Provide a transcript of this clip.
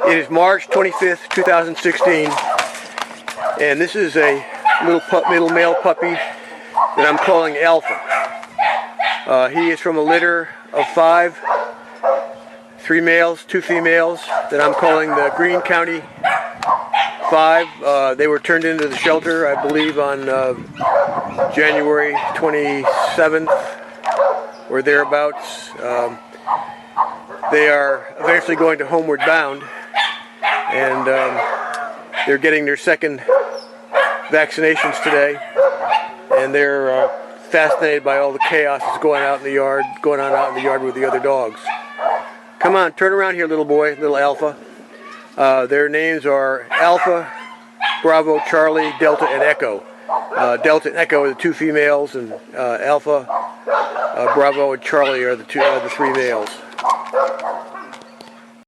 It is March 25th, 2016, and this is a little male puppy that I'm calling Alpha. He is from a litter of 5, 3 males, 2 females, that I'm calling the Greene County 5. They were turned into the shelter, I believe, on January 27th or thereabouts. They are eventually going to Homeward Bound, and they're getting their second vaccinations today, and they're fascinated by all the chaos that's going on out in the yard with the other dogs. Come on, turn around here, little boy, little Alpha. Their names are Alpha, Bravo, Charlie, Delta, and Echo. Delta and Echo are the 2 females, and Alpha, Bravo, and Charlie are the 3 males.